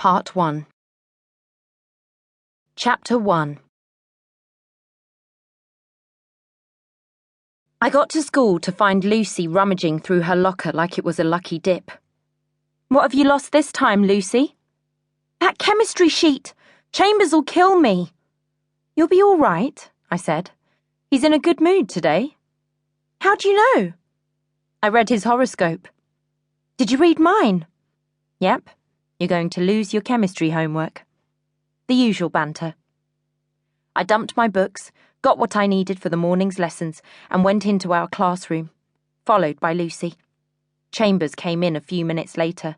Part 1. Chapter 1. I got to school to find Lucy rummaging through her locker like it was a lucky dip. "What have you lost this time, Lucy?" "That chemistry sheet. Chambers'll kill me." "You'll be all right," I said. "He's in a good mood today." "How do you know?" "I read his horoscope." "Did you read mine?" "Yep. You're going to lose your chemistry homework." The usual banter. I dumped my books, got what I needed for the morning's lessons, and went into our classroom, followed by Lucy. Chambers came in a few minutes later.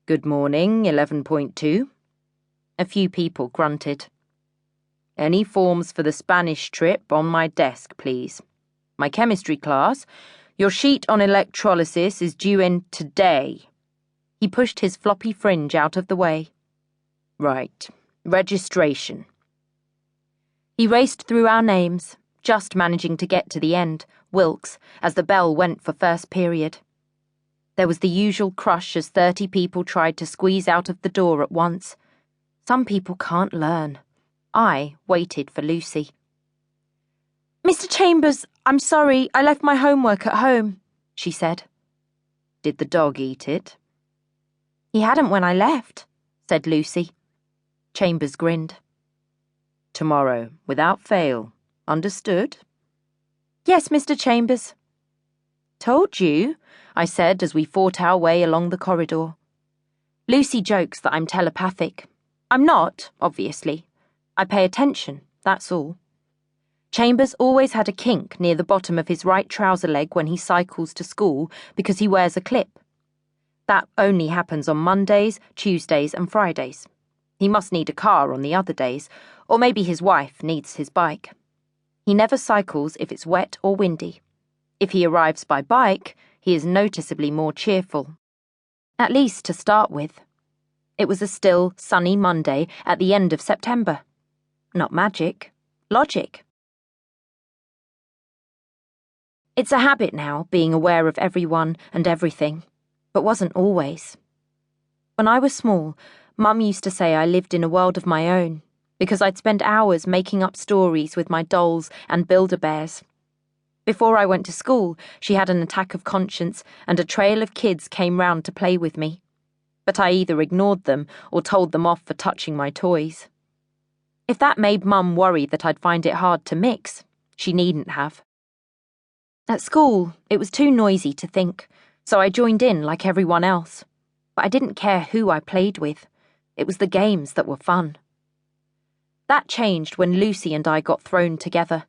"Good morning, 11.2. A few people grunted. "Any forms for the Spanish trip on my desk, please. My chemistry class, your sheet on electrolysis is due in today." He pushed his floppy fringe out of the way. "Right, registration." He raced through our names, just managing to get to the end, Wilkes, as the bell went for first period. There was the usual crush as 30 people tried to squeeze out of the door at once. Some people can't learn. I waited for Lucy. "Mr. Chambers, I'm sorry, I left my homework at home," she said. "Did the dog eat it?" "He hadn't when I left," said Lucy. Chambers grinned. "Tomorrow, without fail. Understood?" "Yes, Mr. Chambers." "Told you," I said as we fought our way along the corridor. Lucy jokes that I'm telepathic. I'm not, obviously. I pay attention, that's all. Chambers always had a kink near the bottom of his right trouser leg when he cycles to school because he wears a clip. That only happens on Mondays, Tuesdays, and Fridays. He must need a car on the other days, or maybe his wife needs his bike. He never cycles if it's wet or windy. If he arrives by bike, he is noticeably more cheerful. At least to start with. It was a still, sunny Monday at the end of September. Not magic, logic. It's a habit now, being aware of everyone and everything, but wasn't always. When I was small, Mum used to say I lived in a world of my own, because I'd spend hours making up stories with my dolls and Build-A-Bears. Before I went to school, she had an attack of conscience, and a trail of kids came round to play with me. But I either ignored them or told them off for touching my toys. If that made Mum worry that I'd find it hard to mix, she needn't have. At school, it was too noisy to think, so I joined in like everyone else. But I didn't care who I played with. It was the games that were fun. That changed when Lucy and I got thrown together.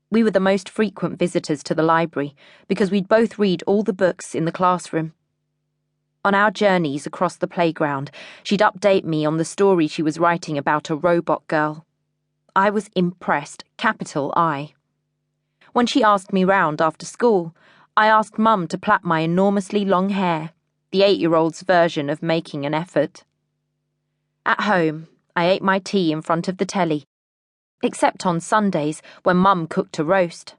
We were the most frequent visitors to the library because we'd both read all the books in the classroom. On our journeys across the playground, she'd update me on the story she was writing about a robot girl. I was impressed, capital I. When she asked me round after school, I asked Mum to plait my enormously long hair, the 8-year-old's version of making an effort. At home, I ate my tea in front of the telly, except on Sundays when Mum cooked a roast.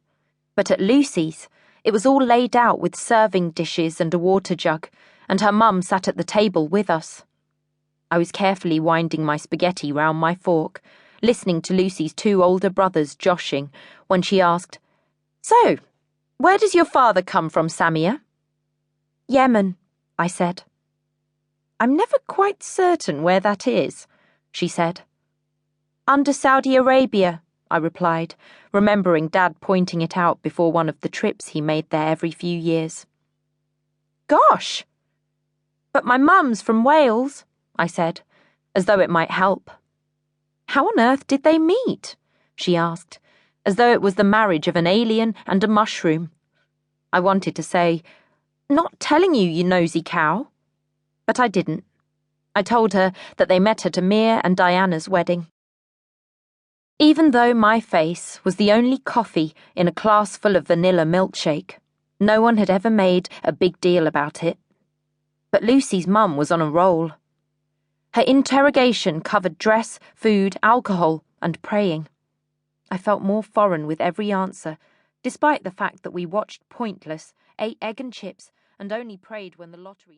But at Lucy's, it was all laid out with serving dishes and a water jug, and her mum sat at the table with us. I was carefully winding my spaghetti round my fork, listening to Lucy's 2 older brothers joshing, when she asked, "So, where does your father come from, Samia?" "Yemen," I said. "I'm never quite certain where that is," she said. "Under Saudi Arabia," I replied, remembering Dad pointing it out before one of the trips he made there every few years. "Gosh! But my mum's from Wales," I said, as though it might help. "How on earth did they meet?" she asked, as though it was the marriage of an alien and a mushroom. I wanted to say, "Not telling you, you nosy cow." But I didn't. I told her that they met at Amir and Diana's wedding. Even though my face was the only coffee in a class full of vanilla milkshake, no one had ever made a big deal about it. But Lucy's mum was on a roll. Her interrogation covered dress, food, alcohol, and praying. I felt more foreign with every answer, despite the fact that we watched Pointless, ate egg and chips, and only prayed when the lottery